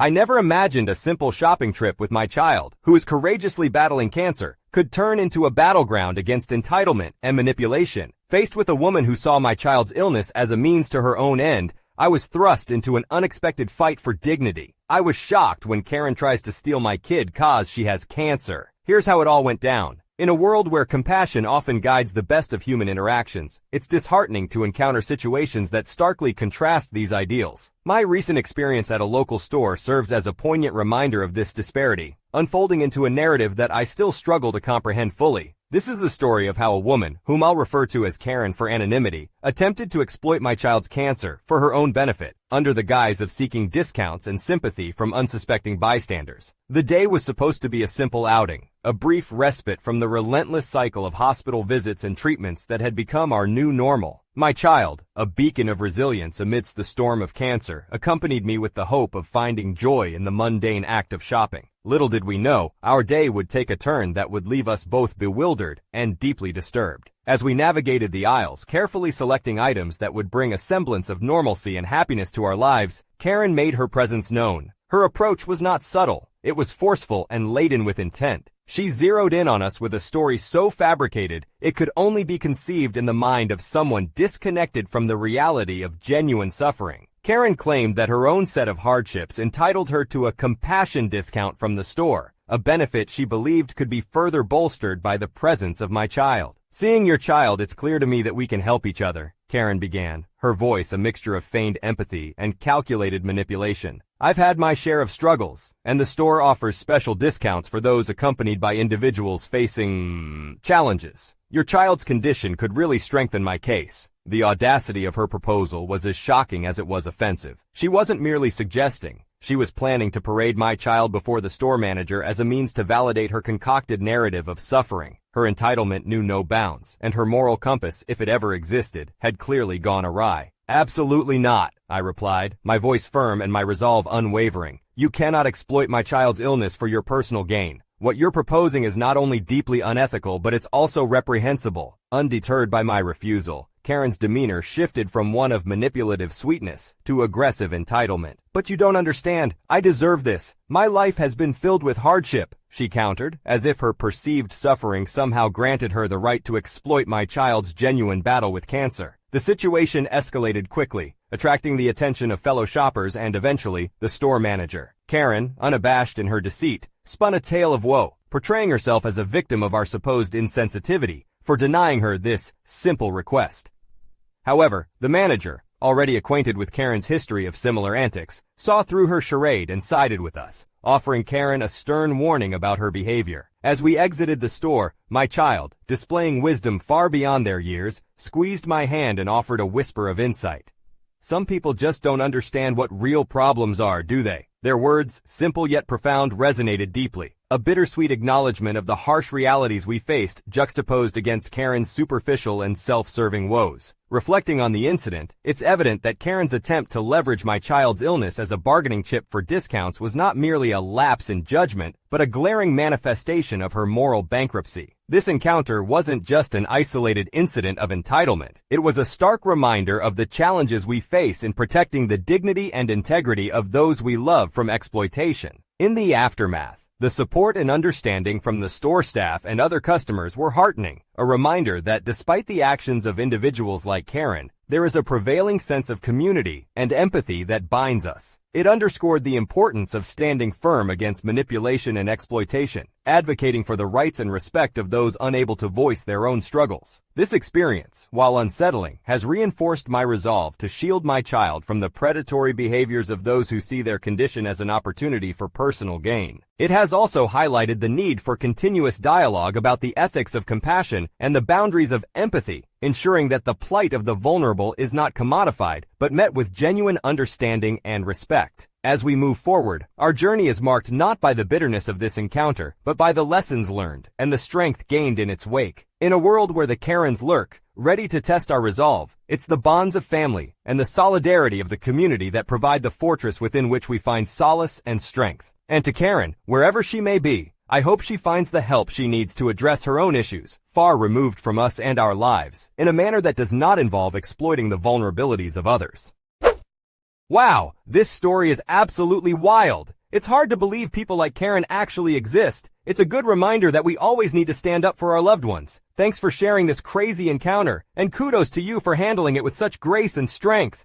I never imagined a simple shopping trip with my child, who is courageously battling cancer, could turn into a battleground against entitlement and manipulation. Faced with a woman who saw my child's illness as a means to her own end, I was thrust into an unexpected fight for dignity. I was shocked when Karen tries to steal my kid cause she has cancer. Here's how it all went down. In a world where compassion often guides the best of human interactions, it's disheartening to encounter situations that starkly contrast these ideals. My recent experience at a local store serves as a poignant reminder of this disparity, unfolding into a narrative that I still struggle to comprehend fully. This is the story of how a woman, whom I'll refer to as Karen for anonymity, attempted to exploit my child's cancer for her own benefit, under the guise of seeking discounts and sympathy from unsuspecting bystanders. The day was supposed to be a simple outing, a brief respite from the relentless cycle of hospital visits and treatments that had become our new normal. My child, a beacon of resilience amidst the storm of cancer, accompanied me with the hope of finding joy in the mundane act of shopping. Little did we know, our day would take a turn that would leave us both bewildered and deeply disturbed. As we navigated the aisles, carefully selecting items that would bring a semblance of normalcy and happiness to our lives, Karen made her presence known. Her approach was not subtle. It was forceful and laden with intent. She zeroed in on us with a story so fabricated, it could only be conceived in the mind of someone disconnected from the reality of genuine suffering. Karen claimed that her own set of hardships entitled her to a compassion discount from the store, a benefit she believed could be further bolstered by the presence of my child. "Seeing your child, it's clear to me that we can help each other," Karen began, her voice a mixture of feigned empathy and calculated manipulation. "I've had my share of struggles, and the store offers special discounts for those accompanied by individuals facing challenges. Your child's condition could really strengthen my case." The audacity of her proposal was as shocking as it was offensive. She wasn't merely suggesting. She was planning to parade my child before the store manager as a means to validate her concocted narrative of suffering. Her entitlement knew no bounds, and her moral compass, if it ever existed, had clearly gone awry. "Absolutely not," I replied, my voice firm and my resolve unwavering. "You cannot exploit my child's illness for your personal gain. What you're proposing is not only deeply unethical, but it's also reprehensible." Undeterred by my refusal, Karen's demeanor shifted from one of manipulative sweetness to aggressive entitlement. "But you don't understand. I deserve this. My life has been filled with hardship," she countered, as if her perceived suffering somehow granted her the right to exploit my child's genuine battle with cancer. The situation escalated quickly, attracting the attention of fellow shoppers and eventually the store manager. Karen, unabashed in her deceit, spun a tale of woe, portraying herself as a victim of our supposed insensitivity for denying her this simple request. However, the manager, already acquainted with Karen's history of similar antics, saw through her charade and sided with us, offering Karen a stern warning about her behavior. As we exited the store, my child, displaying wisdom far beyond their years, squeezed my hand and offered a whisper of insight. "Some people just don't understand what real problems are, do they?" Their words, simple yet profound, resonated deeply. A bittersweet acknowledgement of the harsh realities we faced juxtaposed against Karen's superficial and self-serving woes. Reflecting on the incident, it's evident that Karen's attempt to leverage my child's illness as a bargaining chip for discounts was not merely a lapse in judgment, but a glaring manifestation of her moral bankruptcy. This encounter wasn't just an isolated incident of entitlement. It was a stark reminder of the challenges we face in protecting the dignity and integrity of those we love from exploitation. In the aftermath, the support and understanding from the store staff and other customers were heartening, a reminder that despite the actions of individuals like Karen, there is a prevailing sense of community and empathy that binds us. It underscored the importance of standing firm against manipulation and exploitation, advocating for the rights and respect of those unable to voice their own struggles. This experience, while unsettling, has reinforced my resolve to shield my child from the predatory behaviors of those who see their condition as an opportunity for personal gain. It has also highlighted the need for continuous dialogue about the ethics of compassion and the boundaries of empathy, ensuring that the plight of the vulnerable is not commodified, but met with genuine understanding and respect. As we move forward, our journey is marked not by the bitterness of this encounter, but by the lessons learned and the strength gained in its wake. In a world where the Karens lurk, ready to test our resolve, it's the bonds of family and the solidarity of the community that provide the fortress within which we find solace and strength. And to Karen, wherever she may be, I hope she finds the help she needs to address her own issues, far removed from us and our lives, in a manner that does not involve exploiting the vulnerabilities of others. Wow, this story is absolutely wild. It's hard to believe people like Karen actually exist. It's a good reminder that we always need to stand up for our loved ones. Thanks for sharing this crazy encounter, and kudos to you for handling it with such grace and strength.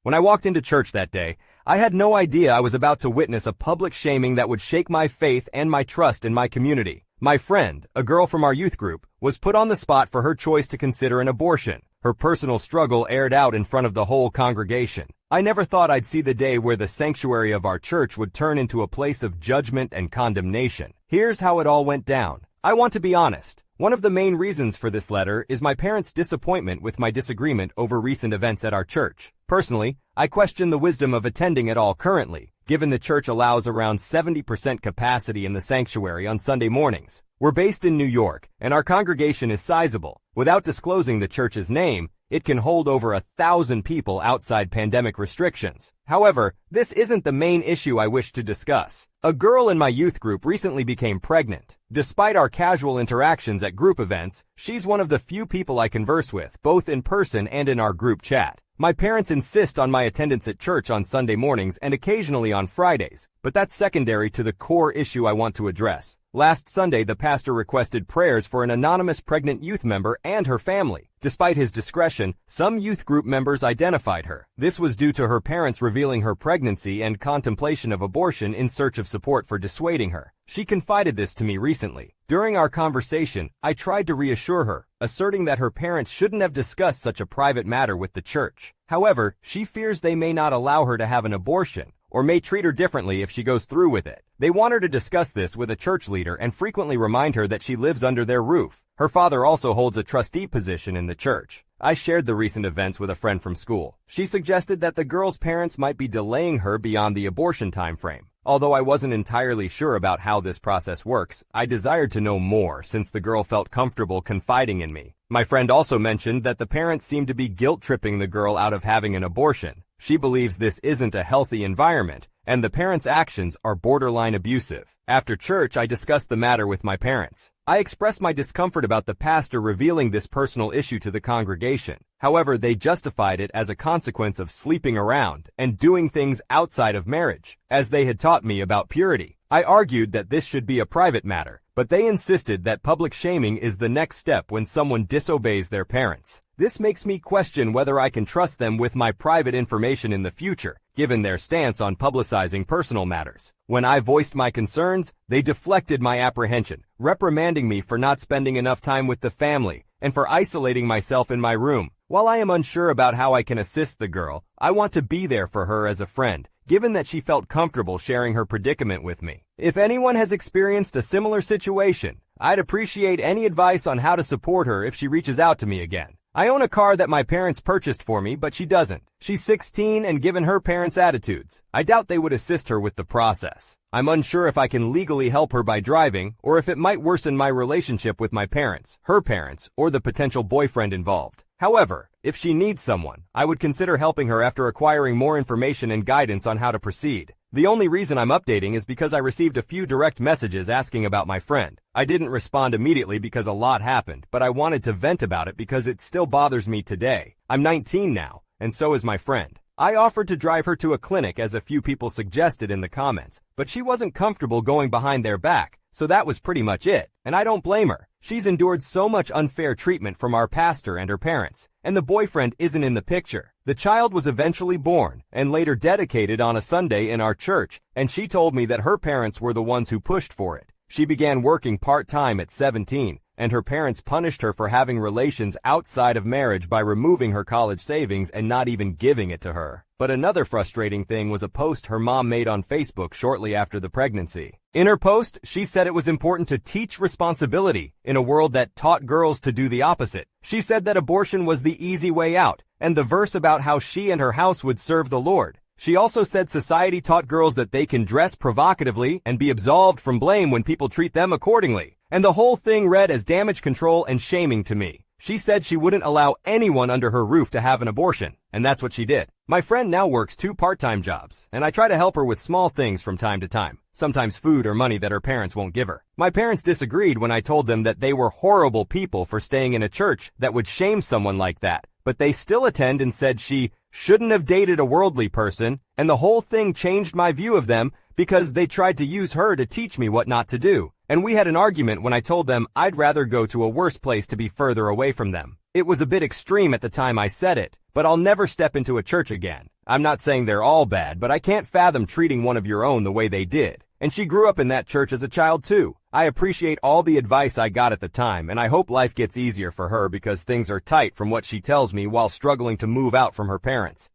When I walked into church that day, I had no idea I was about to witness a public shaming that would shake my faith and my trust in my community. My friend, a girl from our youth group, was put on the spot for her choice to consider an abortion. Her personal struggle aired out in front of the whole congregation. I never thought I'd see the day where the sanctuary of our church would turn into a place of judgment and condemnation. Here's how it all went down. I want to be honest. One of the main reasons for this letter is my parents' disappointment with my disagreement over recent events at our church. Personally, I question the wisdom of attending at all currently, given the church allows around 70% capacity in the sanctuary on Sunday mornings. We're based in New York, and our congregation is sizable. Without disclosing the church's name, it can hold over 1,000 people outside pandemic restrictions. However, this isn't the main issue I wish to discuss. A girl in my youth group recently became pregnant. Despite our casual interactions at group events, she's one of the few people I converse with, both in person and in our group chat. My parents insist on my attendance at church on Sunday mornings and occasionally on Fridays, but that's secondary to the core issue I want to address. Last Sunday, the pastor requested prayers for an anonymous pregnant youth member and her family. Despite his discretion, some youth group members identified her. This was due to her parents revealing her pregnancy and contemplation of abortion in search of support for dissuading her. She confided this to me recently. During our conversation, I tried to reassure her, asserting that her parents shouldn't have discussed such a private matter with the church. However, she fears they may not allow her to have an abortion, or may treat her differently if she goes through with it. They want her to discuss this with a church leader and frequently remind her that she lives under their roof. Her father also holds a trustee position in the church. I shared the recent events with a friend from school. She suggested that the girl's parents might be delaying her beyond the abortion time frame. Although I wasn't entirely sure about how this process works, I desired to know more since the girl felt comfortable confiding in me. My friend also mentioned that the parents seem to be guilt-tripping the girl out of having an abortion. She believes this isn't a healthy environment, and the parents' actions are borderline abusive. After church, I discussed the matter with my parents. I expressed my discomfort about the pastor revealing this personal issue to the congregation. However, they justified it as a consequence of sleeping around and doing things outside of marriage, as they had taught me about purity. I argued that this should be a private matter, but they insisted that public shaming is the next step when someone disobeys their parents. This makes me question whether I can trust them with my private information in the future, given their stance on publicizing personal matters. When I voiced my concerns, they deflected my apprehension, reprimanding me for not spending enough time with the family and for isolating myself in my room. While I am unsure about how I can assist the girl, I want to be there for her as a friend, given that she felt comfortable sharing her predicament with me. If anyone has experienced a similar situation, I'd appreciate any advice on how to support her if she reaches out to me again. I own a car that my parents purchased for me, but she doesn't. She's 16 and given her parents' attitudes, I doubt they would assist her with the process. I'm unsure if I can legally help her by driving, or if it might worsen my relationship with my parents, her parents, or the potential boyfriend involved. However, if she needs someone, I would consider helping her after acquiring more information and guidance on how to proceed. The only reason I'm updating is because I received a few direct messages asking about my friend. I didn't respond immediately because a lot happened, but I wanted to vent about it because it still bothers me today. I'm 19 now, and so is my friend. I offered to drive her to a clinic as a few people suggested in the comments, but she wasn't comfortable going behind their back, so that was pretty much it, and I don't blame her. She's endured so much unfair treatment from our pastor and her parents, and the boyfriend isn't in the picture. The child was eventually born and later dedicated on a Sunday in our church, and she told me that her parents were the ones who pushed for it. She began working part-time at 17, and her parents punished her for having relations outside of marriage by removing her college savings and not even giving it to her. But another frustrating thing was a post her mom made on Facebook shortly after the pregnancy. In her post, she said it was important to teach responsibility in a world that taught girls to do the opposite. She said that abortion was the easy way out, and the verse about how she and her house would serve the Lord. She also said society taught girls that they can dress provocatively and be absolved from blame when people treat them accordingly. And the whole thing read as damage control and shaming to me. She said she wouldn't allow anyone under her roof to have an abortion, and that's what she did. My friend now works 2 part-time jobs, and I try to help her with small things from time to time, sometimes food or money that her parents won't give her. My parents disagreed when I told them that they were horrible people for staying in a church that would shame someone like that, but they still attend and said she shouldn't have dated a worldly person, and the whole thing changed my view of them because they tried to use her to teach me what not to do. And we had an argument when I told them I'd rather go to a worse place to be further away from them. It was a bit extreme at the time I said it, but I'll never step into a church again. I'm not saying they're all bad, but I can't fathom treating one of your own the way they did. And she grew up in that church as a child too. I appreciate all the advice I got at the time, and I hope life gets easier for her because things are tight from what she tells me while struggling to move out from her parents.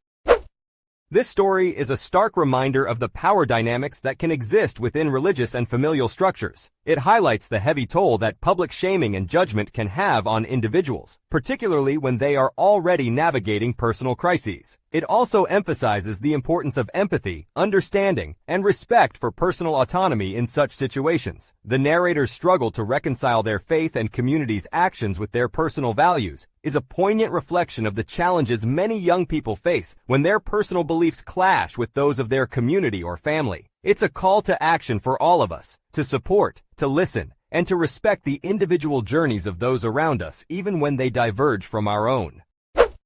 This story is a stark reminder of the power dynamics that can exist within religious and familial structures. It highlights the heavy toll that public shaming and judgment can have on individuals, particularly when they are already navigating personal crises. It also emphasizes the importance of empathy, understanding, and respect for personal autonomy in such situations. The narrator's struggle to reconcile their faith and community's actions with their personal values is a poignant reflection of the challenges many young people face when their personal beliefs clash with those of their community or family. It's a call to action for all of us, to support, to listen, and to respect the individual journeys of those around us even when they diverge from our own.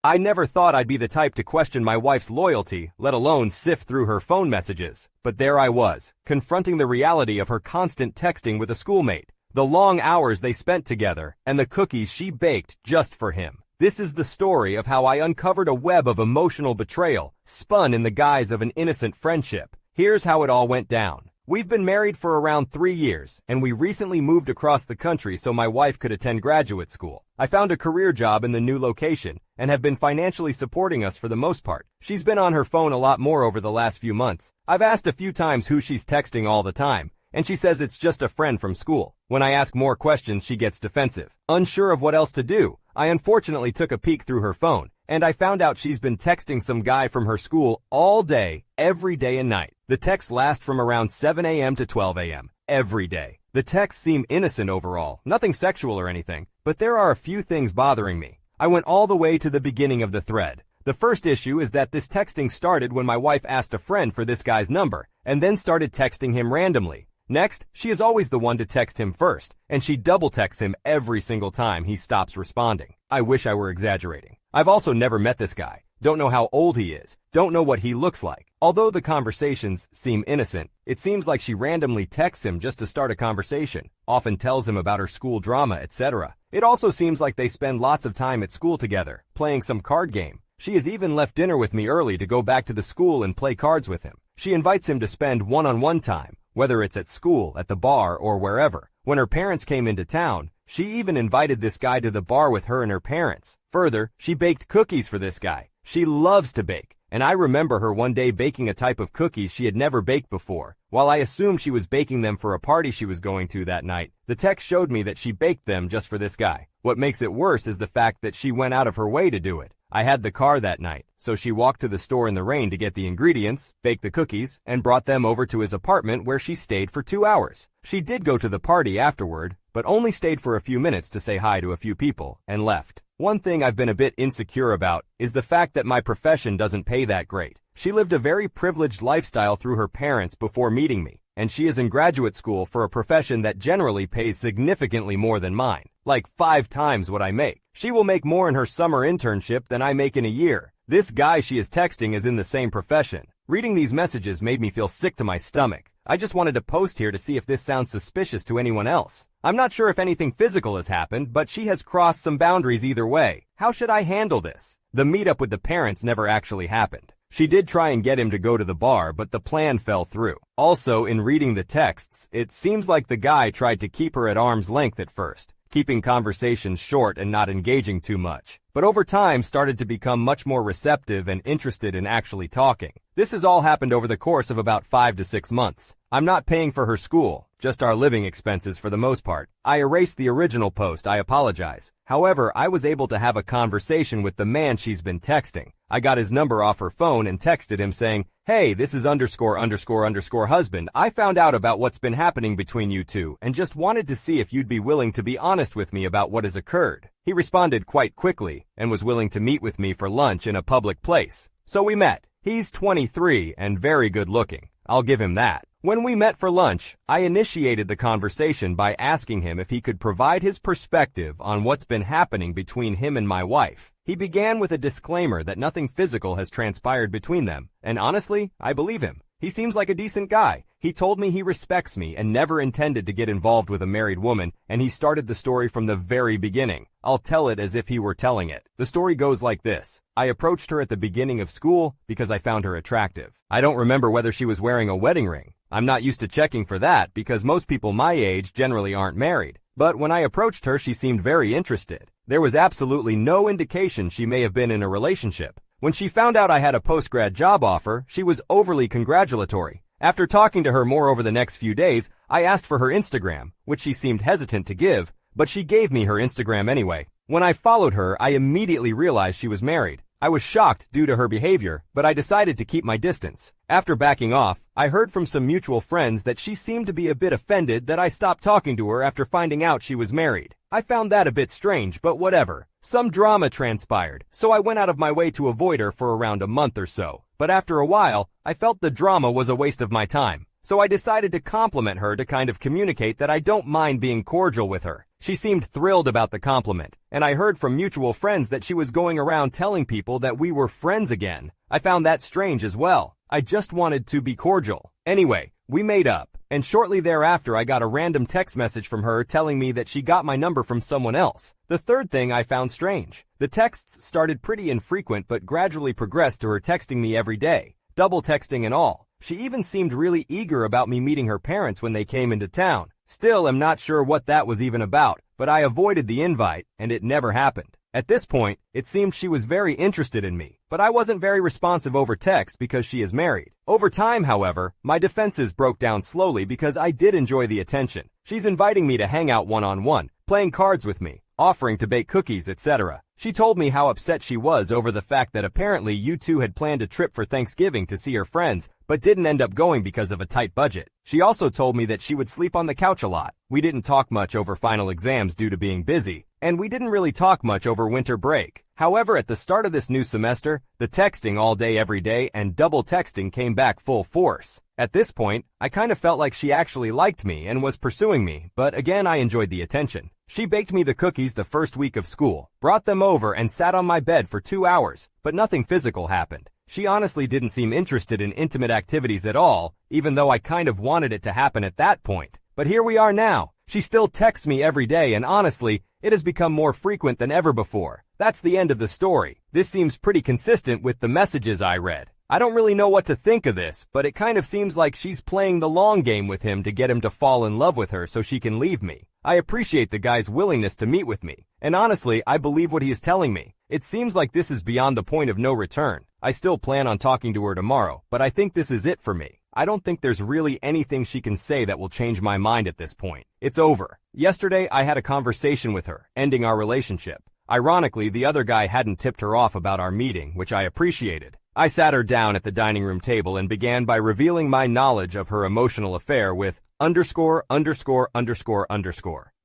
I never thought I'd be the type to question my wife's loyalty, let alone sift through her phone messages. But there I was, confronting the reality of her constant texting with a schoolmate, the long hours they spent together, and the cookies she baked just for him. This is the story of how I uncovered a web of emotional betrayal, spun in the guise of an innocent friendship. Here's how it all went down. We've been married for around 3 years, and we recently moved across the country so my wife could attend graduate school. I found a career job in the new location, and have been financially supporting us for the most part. She's been on her phone a lot more over the last few months. I've asked a few times who she's texting all the time, and she says it's just a friend from school. When I ask more questions, she gets defensive. Unsure of what else to do, I unfortunately took a peek through her phone, and I found out she's been texting some guy from her school all day, every day and night. The texts last from around 7 a.m. to 12 a.m. every day. The texts seem innocent overall, nothing sexual or anything, but there are a few things bothering me. I went all the way to the beginning of the thread. The first issue is that this texting started when my wife asked a friend for this guy's number, and then started texting him randomly. Next, she is always the one to text him first, and she double texts him every single time he stops responding. I wish I were exaggerating. I've also never met this guy, don't know how old he is, don't know what he looks like. Although the conversations seem innocent, it seems like she randomly texts him just to start a conversation, often tells him about her school drama, etc. It also seems like they spend lots of time at school together, playing some card game. She has even left dinner with me early to go back to the school and play cards with him. She invites him to spend one-on-one time, whether it's at school, at the bar, or wherever. When her parents came into town, she even invited this guy to the bar with her and her parents. Further, she baked cookies for this guy. She loves to bake, and I remember her one day baking a type of cookies she had never baked before. While I assumed she was baking them for a party she was going to that night, the text showed me that she baked them just for this guy. What makes it worse is the fact that she went out of her way to do it. I had the car that night, so she walked to the store in the rain to get the ingredients, baked the cookies, and brought them over to his apartment where she stayed for 2 hours. She did go to the party afterward, but only stayed for a few minutes to say hi to a few people, and left. One thing I've been a bit insecure about is the fact that my profession doesn't pay that great. She lived a very privileged lifestyle through her parents before meeting me, and she is in graduate school for a profession that generally pays significantly more than mine, like 5 times what I make. She will make more in her summer internship than I make in a year. This guy she is texting is in the same profession. Reading these messages made me feel sick to my stomach. I just wanted to post here to see if this sounds suspicious to anyone else. I'm not sure if anything physical has happened, but she has crossed some boundaries either way. How should I handle this? The meetup with the parents never actually happened. She did try and get him to go to the bar, but the plan fell through. Also, in reading the texts, it seems like the guy tried to keep her at arm's length at first, keeping conversations short and not engaging too much, but over time started to become much more receptive and interested in actually talking. This has all happened over the course of about 5 to 6 months. I'm not paying for her school, just our living expenses for the most part. I erased the original post, I apologize. However, I was able to have a conversation with the man she's been texting. I got his number off her phone and texted him saying, "Hey, this is ____ husband. I found out about what's been happening between you two and just wanted to see if you'd be willing to be honest with me about what has occurred." He responded quite quickly and was willing to meet with me for lunch in a public place. So we met. He's 23 and very good looking. I'll give him that. When we met for lunch, I initiated the conversation by asking him if he could provide his perspective on what's been happening between him and my wife. He began with a disclaimer that nothing physical has transpired between them, and honestly, I believe him. He seems like a decent guy. He told me he respects me and never intended to get involved with a married woman, and he started the story from the very beginning. I'll tell it as if he were telling it. The story goes like this. I approached her at the beginning of school because I found her attractive. I don't remember whether she was wearing a wedding ring. I'm not used to checking for that because most people my age generally aren't married. But when I approached her, she seemed very interested. There was absolutely no indication she may have been in a relationship. When she found out I had a post-grad job offer, she was overly congratulatory. After talking to her more over the next few days, I asked for her Instagram, which she seemed hesitant to give, but she gave me her Instagram anyway. When I followed her, I immediately realized she was married. I was shocked due to her behavior, but I decided to keep my distance. After backing off, I heard from some mutual friends that she seemed to be a bit offended that I stopped talking to her after finding out she was married. I found that a bit strange, but whatever. Some drama transpired, so I went out of my way to avoid her for around a month or so. But after a while, I felt the drama was a waste of my time. So I decided to compliment her to kind of communicate that I don't mind being cordial with her. She seemed thrilled about the compliment, and I heard from mutual friends that she was going around telling people that we were friends again. I found that strange as well. I just wanted to be cordial. Anyway, we made up, and shortly thereafter I got a random text message from her telling me that she got my number from someone else. The third thing I found strange. The texts started pretty infrequent but gradually progressed to her texting me every day, double texting and all. She even seemed really eager about me meeting her parents when they came into town. Still, I'm not sure what that was even about, but I avoided the invite, and it never happened. At this point, it seemed she was very interested in me, but I wasn't very responsive over text because she is married. Over time, however, my defenses broke down slowly because I did enjoy the attention. She's inviting me to hang out one-on-one, playing cards with me, offering to bake cookies, etc. She told me how upset she was over the fact that apparently you two had planned a trip for Thanksgiving to see her friends, but didn't end up going because of a tight budget. She also told me that she would sleep on the couch a lot. We didn't talk much over final exams due to being busy, and we didn't really talk much over winter break. However, at the start of this new semester, the texting all day every day and double texting came back full force. At this point, I kind of felt like she actually liked me and was pursuing me, but again I enjoyed the attention. She baked me the cookies the first week of school, brought them over and sat on my bed for 2 hours, but nothing physical happened. She honestly didn't seem interested in intimate activities at all, even though I kind of wanted it to happen at that point. But here we are now. She still texts me every day and honestly, it has become more frequent than ever before. That's the end of the story. This seems pretty consistent with the messages I read. I don't really know what to think of this, but it kind of seems like she's playing the long game with him to get him to fall in love with her so she can leave me. I appreciate the guy's willingness to meet with me, and honestly, I believe what he is telling me. It seems like this is beyond the point of no return. I still plan on talking to her tomorrow, but I think this is it for me. I don't think there's really anything she can say that will change my mind at this point. It's over. Yesterday, I had a conversation with her, ending our relationship. Ironically, the other guy hadn't tipped her off about our meeting, which I appreciated. I sat her down at the dining room table and began by revealing my knowledge of her emotional affair with ______.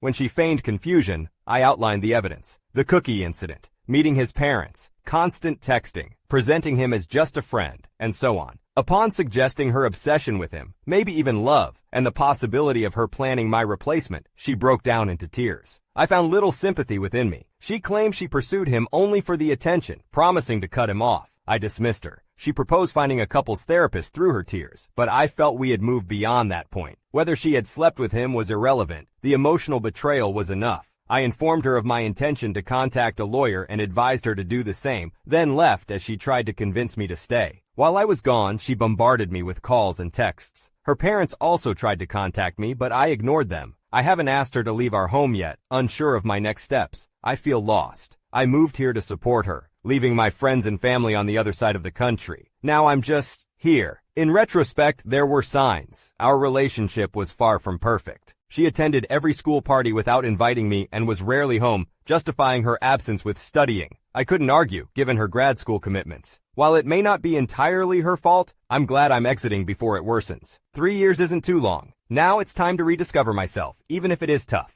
When she feigned confusion, I outlined the evidence. The cookie incident, meeting his parents, constant texting, presenting him as just a friend, and so on. Upon suggesting her obsession with him, maybe even love, and the possibility of her planning my replacement, she broke down into tears. I found little sympathy within me. She claimed she pursued him only for the attention, promising to cut him off. I dismissed her. She proposed finding a couples therapist through her tears, but I felt we had moved beyond that point. Whether she had slept with him was irrelevant. The emotional betrayal was enough. I informed her of my intention to contact a lawyer and advised her to do the same, then left as she tried to convince me to stay. While I was gone, she bombarded me with calls and texts. Her parents also tried to contact me, but I ignored them. I haven't asked her to leave our home yet, unsure of my next steps. I feel lost. I moved here to support her, leaving my friends and family on the other side of the country. Now I'm just here. In retrospect, there were signs. Our relationship was far from perfect. She attended every school party without inviting me and was rarely home, justifying her absence with studying. I couldn't argue, given her grad school commitments. While it may not be entirely her fault, I'm glad I'm exiting before it worsens. 3 years isn't too long. Now it's time to rediscover myself, even if it is tough.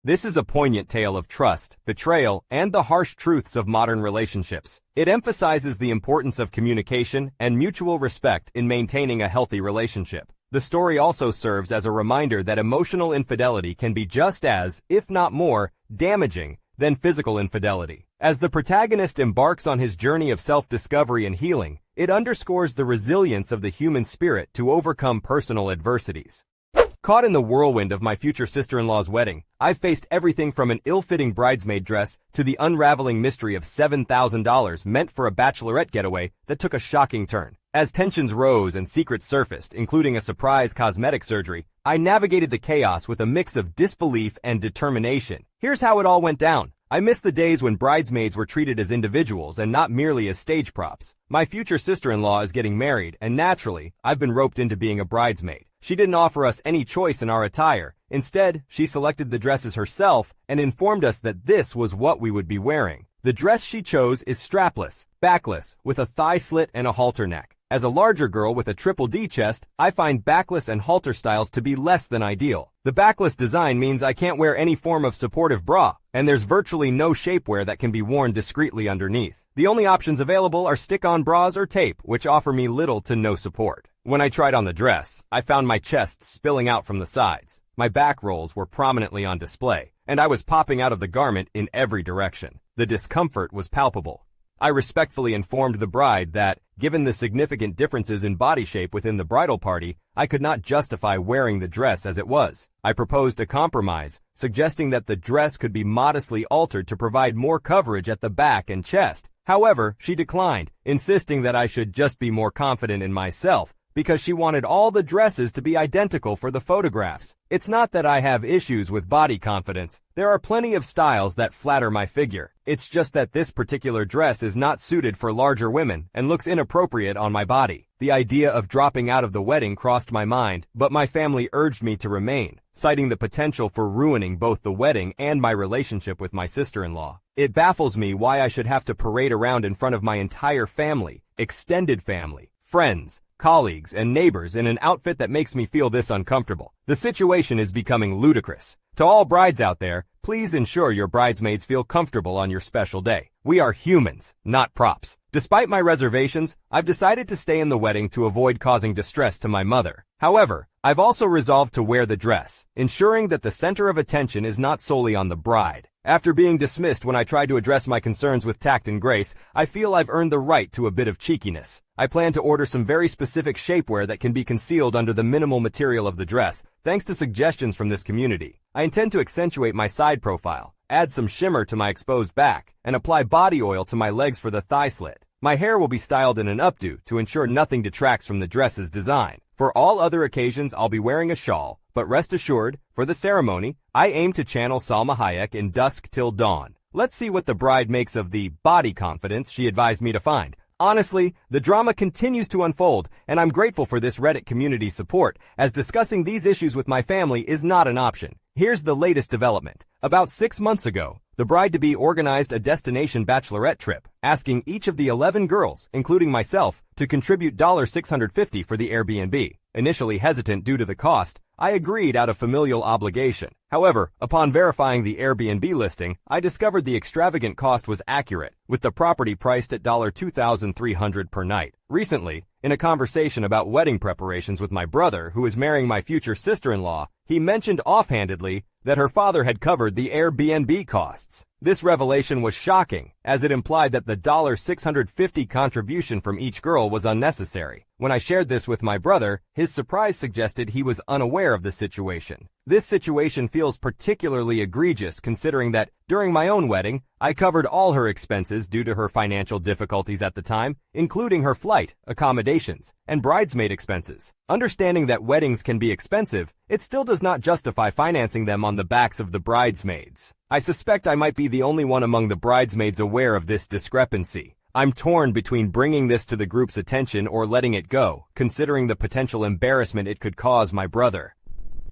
This is a poignant tale of trust, betrayal, and the harsh truths of modern relationships. It emphasizes the importance of communication and mutual respect in maintaining a healthy relationship. The story also serves as a reminder that emotional infidelity can be just as, if not more, damaging than physical infidelity. As the protagonist embarks on his journey of self-discovery and healing, it underscores the resilience of the human spirit to overcome personal adversities. Caught in the whirlwind of my future sister-in-law's wedding, I've faced everything from an ill-fitting bridesmaid dress to the unraveling mystery of $7,000 meant for a bachelorette getaway that took a shocking turn. As tensions rose and secrets surfaced, including a surprise cosmetic surgery, I navigated the chaos with a mix of disbelief and determination. Here's how it all went down. I miss the days when bridesmaids were treated as individuals and not merely as stage props. My future sister-in-law is getting married, and naturally, I've been roped into being a bridesmaid. She didn't offer us any choice in our attire. Instead, she selected the dresses herself and informed us that this was what we would be wearing. The dress she chose is strapless, backless, with a thigh slit and a halter neck. As a larger girl with a triple D chest, I find backless and halter styles to be less than ideal. The backless design means I can't wear any form of supportive bra, and there's virtually no shapewear that can be worn discreetly underneath. The only options available are stick-on bras or tape, which offer me little to no support. When I tried on the dress, I found my chest spilling out from the sides. My back rolls were prominently on display, and I was popping out of the garment in every direction. The discomfort was palpable. I respectfully informed the bride that, given the significant differences in body shape within the bridal party, I could not justify wearing the dress as it was. I proposed a compromise, suggesting that the dress could be modestly altered to provide more coverage at the back and chest. However, she declined, insisting that I should just be more confident in myself, because she wanted all the dresses to be identical for the photographs. It's not that I have issues with body confidence. There are plenty of styles that flatter my figure. It's just that this particular dress is not suited for larger women and looks inappropriate on my body. The idea of dropping out of the wedding crossed my mind, but my family urged me to remain, citing the potential for ruining both the wedding and my relationship with my sister-in-law. It baffles me why I should have to parade around in front of my entire family, extended family, friends, colleagues, and neighbors in an outfit that makes me feel this uncomfortable. The situation is becoming ludicrous. To all brides out there, please ensure your bridesmaids feel comfortable on your special day. We are humans, not props. Despite my reservations, I've decided to stay in the wedding to avoid causing distress to my mother. However, I've also resolved to wear the dress, ensuring that the center of attention is not solely on the bride. After being dismissed when I tried to address my concerns with tact and grace, I feel I've earned the right to a bit of cheekiness. I plan to order some very specific shapewear that can be concealed under the minimal material of the dress, thanks to suggestions from this community. I intend to accentuate my side profile, add some shimmer to my exposed back, and apply body oil to my legs for the thigh slit. My hair will be styled in an updo to ensure nothing detracts from the dress's design. For all other occasions, I'll be wearing a shawl, but rest assured, for the ceremony, I aim to channel Salma Hayek in Dusk Till Dawn. Let's see what the bride makes of the body confidence she advised me to find. Honestly, the drama continues to unfold, and I'm grateful for this Reddit community's support, as discussing these issues with my family is not an option. Here's the latest development. About 6 months ago, the bride-to-be organized a destination bachelorette trip, asking each of the 11 girls, including myself, to contribute $650 for the Airbnb. Initially hesitant due to the cost, I agreed out of familial obligation. However, upon verifying the Airbnb listing, I discovered the extravagant cost was accurate, with the property priced at $2,300 per night. Recently, in a conversation about wedding preparations with my brother, who is marrying my future sister-in-law, he mentioned offhandedly that her father had covered the Airbnb costs. This revelation was shocking, as it implied that the $650 contribution from each girl was unnecessary. When I shared this with my brother, his surprise suggested he was unaware of the situation. This situation feels particularly egregious considering that, during my own wedding, I covered all her expenses due to her financial difficulties at the time, including her flight, accommodations, and bridesmaid expenses. Understanding that weddings can be expensive, it still does not justify financing them on the backs of the bridesmaids. I suspect I might be the only one among the bridesmaids aware of this discrepancy. I'm torn between bringing this to the group's attention or letting it go, considering the potential embarrassment it could cause my brother.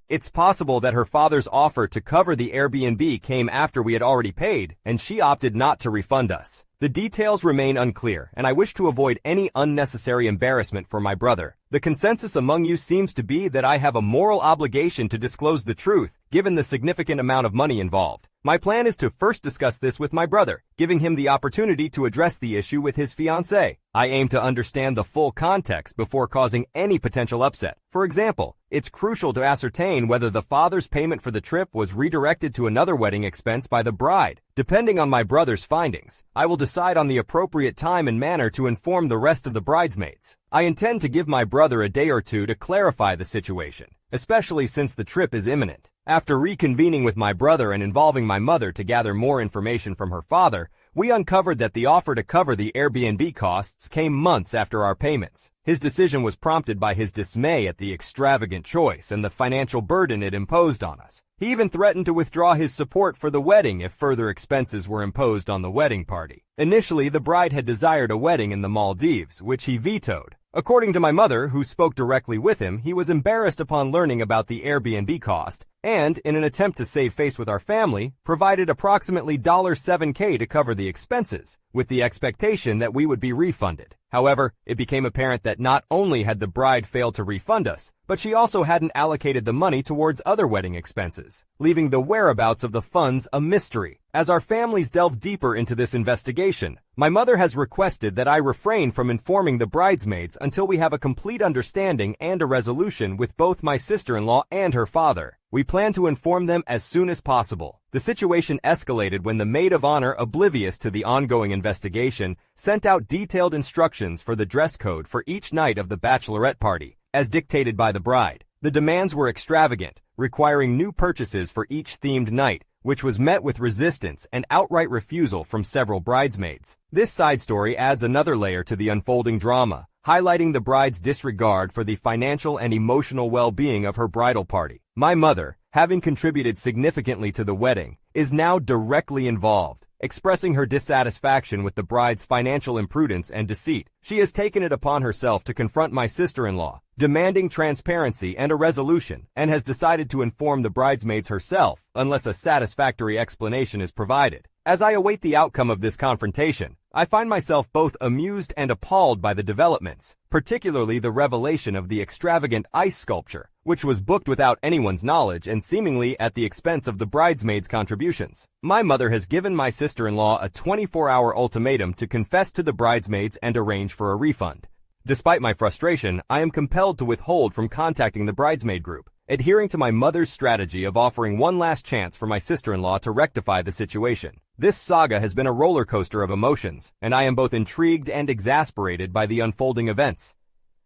It's possible that her father's offer to cover the Airbnb came after we had already paid, and she opted not to refund us. The details remain unclear, and I wish to avoid any unnecessary embarrassment for my brother. The consensus among you seems to be that I have a moral obligation to disclose the truth, given the significant amount of money involved. My plan is to first discuss this with my brother, giving him the opportunity to address the issue with his fiancée. I aim to understand the full context before causing any potential upset. For example, It's crucial to ascertain whether the father's payment for the trip was redirected to another wedding expense by the bride. Depending on my brother's findings, I will decide on the appropriate time and manner to inform the rest of the bridesmaids. I intend to give my brother a day or two to clarify the situation, especially since the trip is imminent. After reconvening with my brother and involving my mother to gather more information from her father, we uncovered that the offer to cover the Airbnb costs came months after our payments. His decision was prompted by his dismay at the extravagant choice and the financial burden it imposed on us. He even threatened to withdraw his support for the wedding if further expenses were imposed on the wedding party. Initially, the bride had desired a wedding in the Maldives, which he vetoed. According to my mother, who spoke directly with him, he was embarrassed upon learning about the Airbnb cost and, in an attempt to save face with our family, provided approximately $7K to cover the expenses, with the expectation that we would be refunded. However, it became apparent that not only had the bride failed to refund us, but she also hadn't allocated the money towards other wedding expenses, leaving the whereabouts of the funds a mystery. As our families delve deeper into this investigation, my mother has requested that I refrain from informing the bridesmaids until we have a complete understanding and a resolution with both my sister-in-law and her father. We plan to inform them as soon as possible. The situation escalated when the maid of honor, oblivious to the ongoing investigation, sent out detailed instructions for the dress code for each night of the bachelorette party, as dictated by the bride. The demands were extravagant, requiring new purchases for each themed night, which was met with resistance and outright refusal from several bridesmaids. This side story adds another layer to the unfolding drama, highlighting the bride's disregard for the financial and emotional well-being of her bridal party. My mother, having contributed significantly to the wedding, is now directly involved, expressing her dissatisfaction with the bride's financial imprudence and deceit. She has taken it upon herself to confront my sister-in-law, demanding transparency and a resolution, and has decided to inform the bridesmaids herself unless a satisfactory explanation is provided. As I await the outcome of this confrontation, I find myself both amused and appalled by the developments, particularly the revelation of the extravagant ice sculpture, which was booked without anyone's knowledge and seemingly at the expense of the bridesmaids' contributions. My mother has given my sister-in-law a 24-hour ultimatum to confess to the bridesmaids and arrange for a refund. Despite my frustration, I am compelled to withhold from contacting the bridesmaid group, adhering to my mother's strategy of offering one last chance for my sister-in-law to rectify the situation. This saga has been a roller coaster of emotions, and I am both intrigued and exasperated by the unfolding events.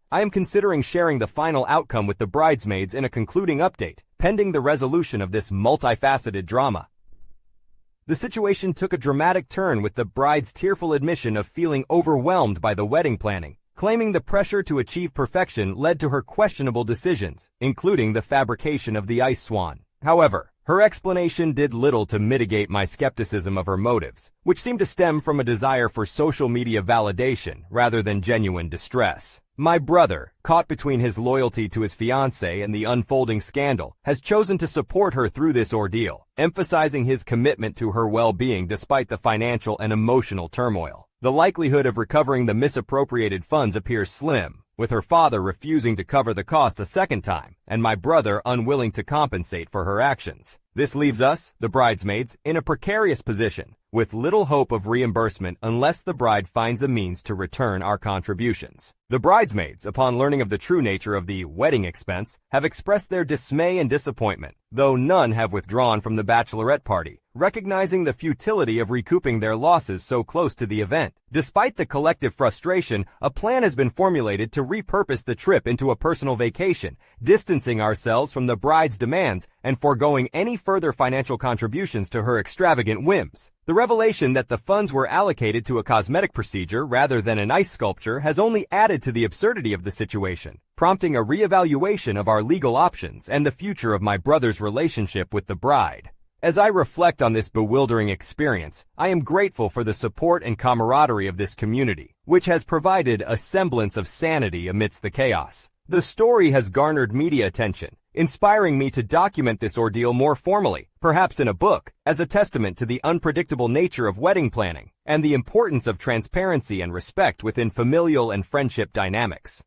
I am considering sharing the final outcome with the bridesmaids in a concluding update, pending the resolution of this multifaceted drama. The situation took a dramatic turn with the bride's tearful admission of feeling overwhelmed by the wedding planning, claiming the pressure to achieve perfection led to her questionable decisions, including the fabrication of the ice swan. However, her explanation did little to mitigate my skepticism of her motives, which seemed to stem from a desire for social media validation rather than genuine distress. My brother, caught between his loyalty to his fiancée and the unfolding scandal, has chosen to support her through this ordeal, emphasizing his commitment to her well-being despite the financial and emotional turmoil. The likelihood of recovering the misappropriated funds appears slim, with her father refusing to cover the cost a second time, and my brother unwilling to compensate for her actions. This leaves us, the bridesmaids, in a precarious position, with little hope of reimbursement unless the bride finds a means to return our contributions. The bridesmaids, upon learning of the true nature of the wedding expense, have expressed their dismay and disappointment, though none have withdrawn from the bachelorette party, recognizing the futility of recouping their losses so close to the event. Despite the collective frustration, a plan has been formulated to repurpose the trip into a personal vacation, distancing ourselves from the bride's demands and foregoing any further financial contributions to her extravagant whims. The revelation that the funds were allocated to a cosmetic procedure rather than an ice sculpture has only added to the absurdity of the situation, prompting a reevaluation of our legal options and the future of my brother's relationship with the bride. As I reflect on this bewildering experience, I am grateful for the support and camaraderie of this community, which has provided a semblance of sanity amidst the chaos. The story has garnered media attention, inspiring me to document this ordeal more formally, perhaps in a book, as a testament to the unpredictable nature of wedding planning and the importance of transparency and respect within familial and friendship dynamics.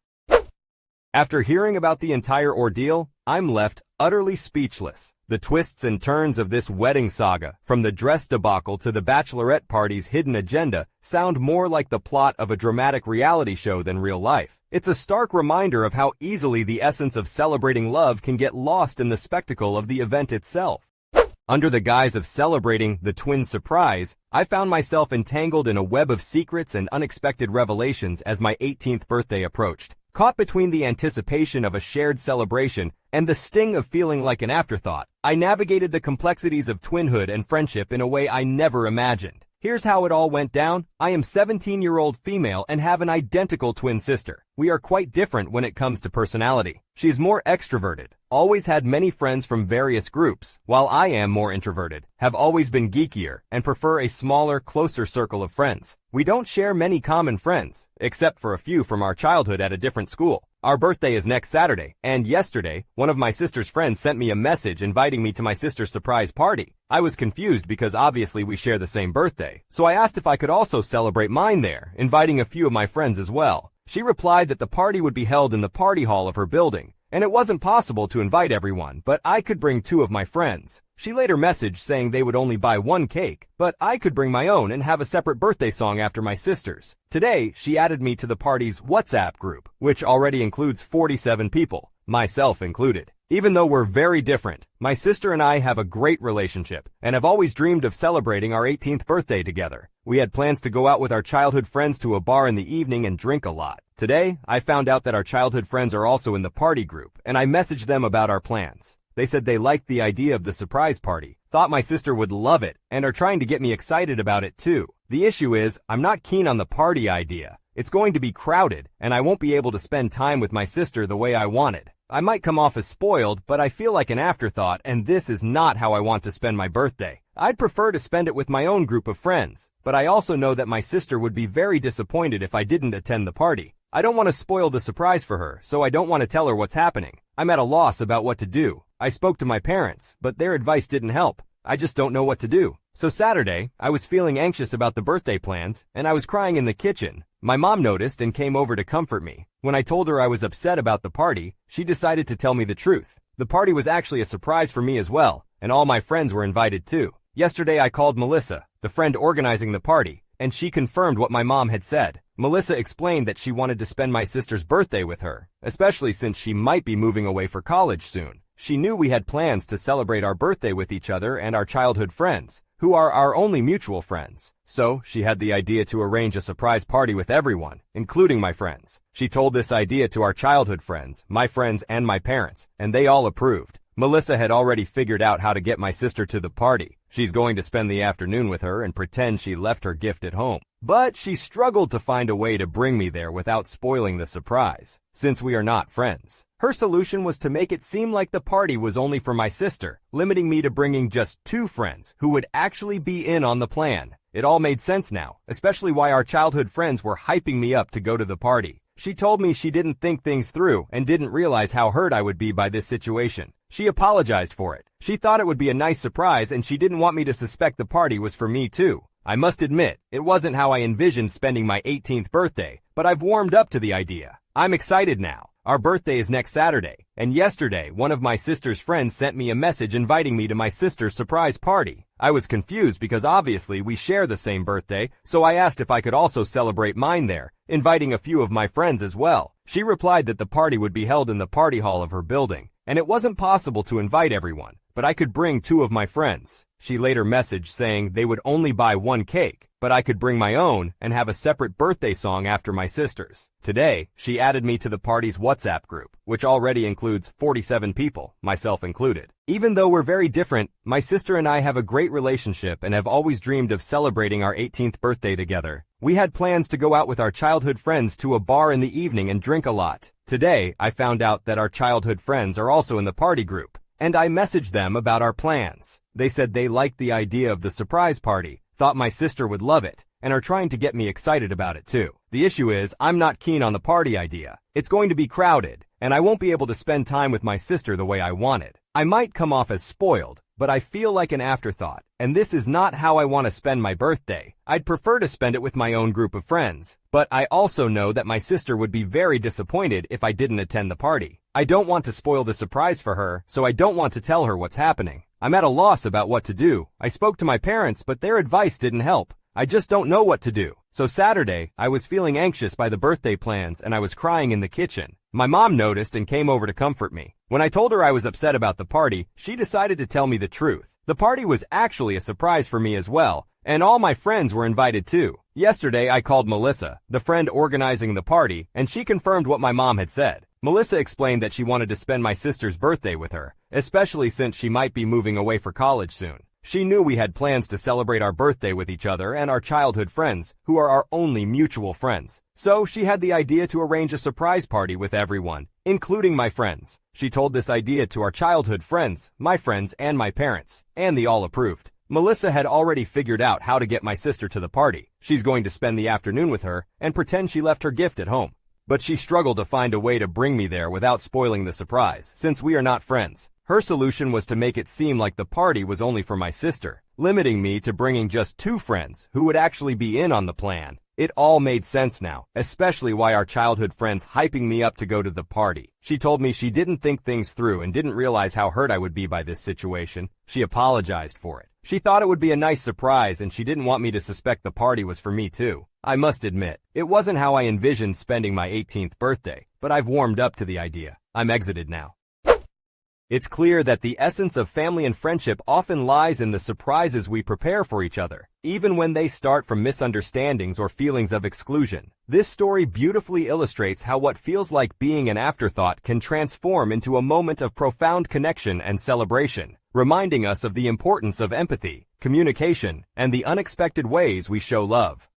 After hearing about the entire ordeal, I'm left utterly speechless. The twists and turns of this wedding saga, from the dress debacle to the bachelorette party's hidden agenda, sound more like the plot of a dramatic reality show than real life. It's a stark reminder of how easily the essence of celebrating love can get lost in the spectacle of the event itself. Under the guise of celebrating the twin surprise, I found myself entangled in a web of secrets and unexpected revelations as my 18th birthday approached. Caught between the anticipation of a shared celebration and the sting of feeling like an afterthought, I navigated the complexities of twinhood and friendship in a way I never imagined. Here's how it all went down. I am 17-year-old female and have an identical twin sister. We are quite different when it comes to personality. She's more extroverted, always had many friends from various groups, while I am more introverted, have always been geekier, and prefer a smaller, closer circle of friends. We don't share many common friends, except for a few from our childhood at a different school. Our birthday is next Saturday, and yesterday, one of my sister's friends sent me a message inviting me to my sister's surprise party. I was confused because obviously we share the same birthday, so I asked if I could also celebrate mine there, inviting a few of my friends as well. She replied that the party would be held in the party hall of her building, and it wasn't possible to invite everyone, but I could bring 2 of my friends. She later messaged saying they would only buy 1 cake, but I could bring my own and have a separate birthday song after my sister's. Today, she added me to the party's WhatsApp group, which already includes 47 people, myself included. Even though we're very different, my sister and I have a great relationship and have always dreamed of celebrating our 18th birthday together. We had plans to go out with our childhood friends to a bar in the evening and drink a lot. Today, I found out that our childhood friends are also in the party group, and I messaged them about our plans. They said they liked the idea of the surprise party, thought my sister would love it, and are trying to get me excited about it too. The issue is, I'm not keen on the party idea. It's going to be crowded, and I won't be able to spend time with my sister the way I wanted. I might come off as spoiled, but I feel like an afterthought, and this is not how I want to spend my birthday. I'd prefer to spend it with my own group of friends, but I also know that my sister would be very disappointed if I didn't attend the party. I don't want to spoil the surprise for her, so I don't want to tell her what's happening. I'm at a loss about what to do. I spoke to my parents, but their advice didn't help. I just don't know what to do. So Saturday, I was feeling anxious about the birthday plans, and I was crying in the kitchen. My mom noticed and came over to comfort me. When I told her I was upset about the party, she decided to tell me the truth. The party was actually a surprise for me as well, and all my friends were invited too. Yesterday I called Melissa, the friend organizing the party, and she confirmed what my mom had said. Melissa explained that she wanted to spend my sister's birthday with her, especially since she might be moving away for college soon. She knew we had plans to celebrate our birthday with each other and our childhood friends, who are our only mutual friends. So, she had the idea to arrange a surprise party with everyone, including my friends. She told this idea to our childhood friends, my friends, and my parents, and they all approved. Melissa had already figured out how to get my sister to the party. She's going to spend the afternoon with her and pretend she left her gift at home. But she struggled to find a way to bring me there without spoiling the surprise, since we are not friends. Her solution was to make it seem like the party was only for my sister, limiting me to bringing just 2 friends who would actually be in on the plan. It all made sense now, especially why our childhood friends were hyping me up to go to the party. She told me she didn't think things through and didn't realize how hurt I would be by this situation. She apologized for it. She thought it would be a nice surprise and she didn't want me to suspect the party was for me too. I must admit, it wasn't how I envisioned spending my 18th birthday, but I've warmed up to the idea. I'm excited now. Our birthday is next Saturday, and yesterday one of my sister's friends sent me a message inviting me to my sister's surprise party. I was confused because obviously we share the same birthday, so I asked if I could also celebrate mine there, inviting a few of my friends as well. She replied that the party would be held in the party hall of her building, and it wasn't possible to invite everyone, but I could bring 2 of my friends. She later messaged saying they would only buy 1 cake, but I could bring my own and have a separate birthday song after my sister's. Today, she added me to the party's WhatsApp group, which already includes 47 people, myself included. Even though we're very different, my sister and I have a great relationship and have always dreamed of celebrating our 18th birthday together. We had plans to go out with our childhood friends to a bar in the evening and drink a lot. Today, I found out that our childhood friends are also in the party group, and I messaged them about our plans. They said they liked the idea of the surprise party, thought my sister would love it, and are trying to get me excited about it too. The issue is, I'm not keen on the party idea. It's going to be crowded, and I won't be able to spend time with my sister the way I wanted. I might come off as spoiled, but I feel like an afterthought, and this is not how I want to spend my birthday. I'd prefer to spend it with my own group of friends, but I also know that my sister would be very disappointed if I didn't attend the party. I don't want to spoil the surprise for her, so I don't want to tell her what's happening. I'm at a loss about what to do. I spoke to my parents, but their advice didn't help. I just don't know what to do. So Saturday, I was feeling anxious by the birthday plans and I was crying in the kitchen. My mom noticed and came over to comfort me. When I told her I was upset about the party, she decided to tell me the truth. The party was actually a surprise for me as well, and all my friends were invited too. Yesterday, I called Melissa, the friend organizing the party, and she confirmed what my mom had said. Melissa explained that she wanted to spend my sister's birthday with her, especially since she might be moving away for college soon. She knew we had plans to celebrate our birthday with each other and our childhood friends, who are our only mutual friends. So she had the idea to arrange a surprise party with everyone, including my friends. She told this idea to our childhood friends, my friends, and my parents, and they all approved. Melissa had already figured out how to get my sister to the party. She's going to spend the afternoon with her and pretend she left her gift at home. But she struggled to find a way to bring me there without spoiling the surprise, since we are not friends. Her solution was to make it seem like the party was only for my sister, limiting me to bringing just 2 friends who would actually be in on the plan. It all made sense now, especially why our childhood friends hyping me up to go to the party. She told me she didn't think things through and didn't realize how hurt I would be by this situation. She apologized for it. She thought it would be a nice surprise and she didn't want me to suspect the party was for me too. I must admit, it wasn't how I envisioned spending my 18th birthday, but I've warmed up to the idea. I'm exited now. It's clear that the essence of family and friendship often lies in the surprises we prepare for each other, even when they start from misunderstandings or feelings of exclusion. This story beautifully illustrates how what feels like being an afterthought can transform into a moment of profound connection and celebration, reminding us of the importance of empathy, communication, and the unexpected ways we show love.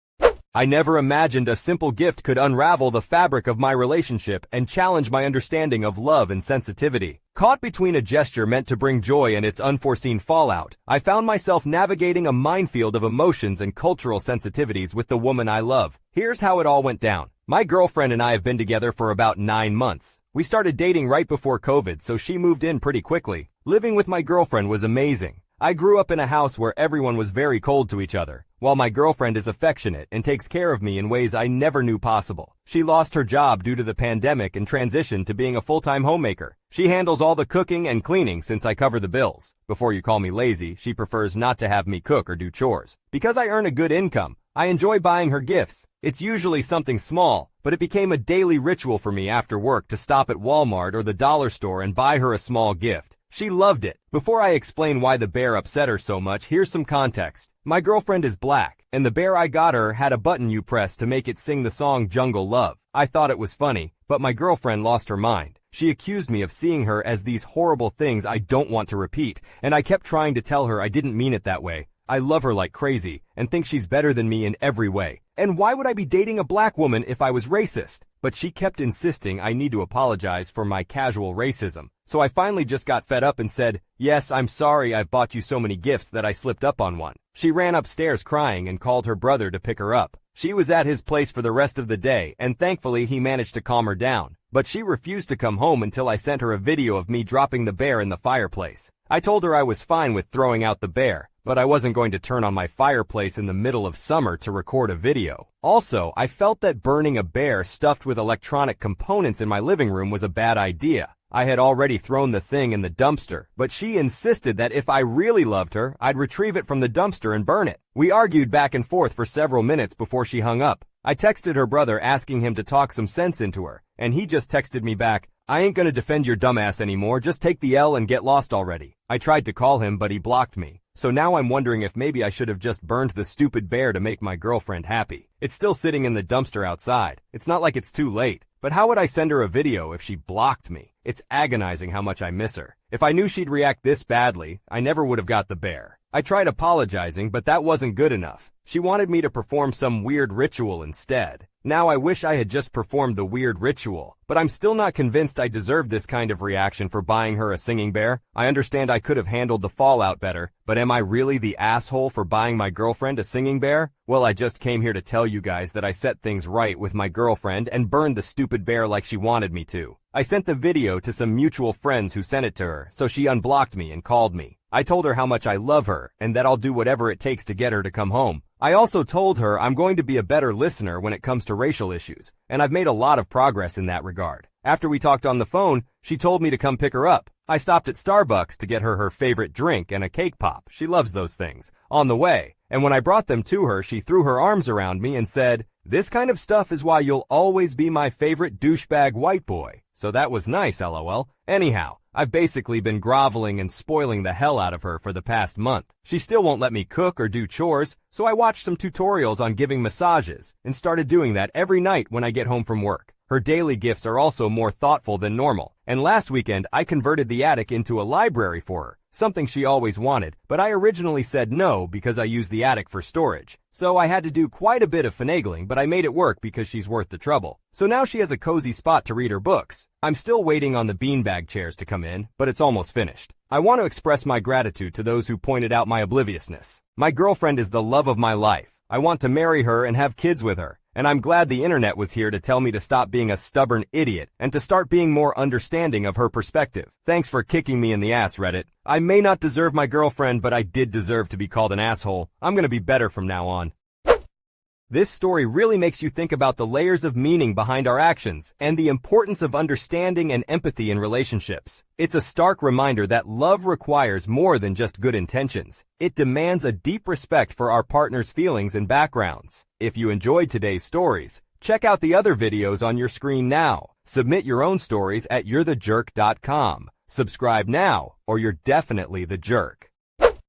I never imagined a simple gift could unravel the fabric of my relationship and challenge my understanding of love and sensitivity. Caught between a gesture meant to bring joy and its unforeseen fallout, I found myself navigating a minefield of emotions and cultural sensitivities with the woman I love. Here's how it all went down. My girlfriend and I have been together for about 9 months. We started dating right before COVID, so she moved in pretty quickly. Living with my girlfriend was amazing. I grew up in a house where everyone was very cold to each other, while my girlfriend is affectionate and takes care of me in ways I never knew possible. She lost her job due to the pandemic and transitioned to being a full-time homemaker. She handles all the cooking and cleaning since I cover the bills. Before you call me lazy, she prefers not to have me cook or do chores. Because I earn a good income, I enjoy buying her gifts. It's usually something small, but it became a daily ritual for me after work to stop at Walmart or the dollar store and buy her a small gift. She loved it. Before I explain why the bear upset her so much, here's some context. My girlfriend is black, and the bear I got her had a button you press to make it sing the song Jungle Love. I thought it was funny, but my girlfriend lost her mind. She accused me of seeing her as these horrible things I don't want to repeat, and I kept trying to tell her I didn't mean it that way. I love her like crazy, and think she's better than me in every way. And why would I be dating a black woman if I was racist? But she kept insisting I need to apologize for my casual racism. So I finally just got fed up and said, "Yes, I'm sorry I've bought you so many gifts that I slipped up on one." She ran upstairs crying and called her brother to pick her up. She was at his place for the rest of the day, and thankfully he managed to calm her down. But she refused to come home until I sent her a video of me dropping the bear in the fireplace. I told her I was fine with throwing out the bear, but I wasn't going to turn on my fireplace in the middle of summer to record a video. Also, I felt that burning a bear stuffed with electronic components in my living room was a bad idea. I had already thrown the thing in the dumpster, but she insisted that if I really loved her, I'd retrieve it from the dumpster and burn it. We argued back and forth for several minutes before she hung up. I texted her brother asking him to talk some sense into her, and he just texted me back, "I ain't gonna defend your dumbass anymore, just take the L and get lost already." I tried to call him, but he blocked me. So now I'm wondering if maybe I should have just burned the stupid bear to make my girlfriend happy. It's still sitting in the dumpster outside. It's not like it's too late. But how would I send her a video if she blocked me? It's agonizing how much I miss her. If I knew she'd react this badly, I never would have got the bear. I tried apologizing, but that wasn't good enough. She wanted me to perform some weird ritual instead. Now I wish I had just performed the weird ritual, but I'm still not convinced I deserve this kind of reaction for buying her a singing bear. I understand I could have handled the fallout better, but am I really the asshole for buying my girlfriend a singing bear? Well, I just came here to tell you guys that I set things right with my girlfriend and burned the stupid bear like she wanted me to. I sent the video to some mutual friends who sent it to her, so she unblocked me and called me. I told her how much I love her and that I'll do whatever it takes to get her to come home. I also told her I'm going to be a better listener when it comes to racial issues, and I've made a lot of progress in that regard. After we talked on the phone, she told me to come pick her up. I stopped at Starbucks to get her favorite drink and a cake pop. She loves those things. On the way, and when I brought them to her, she threw her arms around me and said, "This kind of stuff is why you'll always be my favorite douchebag white boy." So that was nice, lol. Anyhow, I've basically been groveling and spoiling the hell out of her for the past month. She still won't let me cook or do chores, so I watched some tutorials on giving massages and started doing that every night when I get home from work. Her daily gifts are also more thoughtful than normal, and last weekend I converted the attic into a library for her, something she always wanted, but I originally said no because I use the attic for storage. So I had to do quite a bit of finagling, but I made it work because she's worth the trouble. So now she has a cozy spot to read her books. I'm still waiting on the beanbag chairs to come in, but it's almost finished. I want to express my gratitude to those who pointed out my obliviousness. My girlfriend is the love of my life. I want to marry her and have kids with her. And I'm glad the internet was here to tell me to stop being a stubborn idiot and to start being more understanding of her perspective. Thanks for kicking me in the ass, Reddit. I may not deserve my girlfriend, but I did deserve to be called an asshole. I'm gonna be better from now on. This story really makes you think about the layers of meaning behind our actions and the importance of understanding and empathy in relationships. It's a stark reminder that love requires more than just good intentions. It demands a deep respect for our partner's feelings and backgrounds. If you enjoyed today's stories, check out the other videos on your screen now. Submit your own stories at you'rethejerk.com. Subscribe now, or you're definitely the jerk.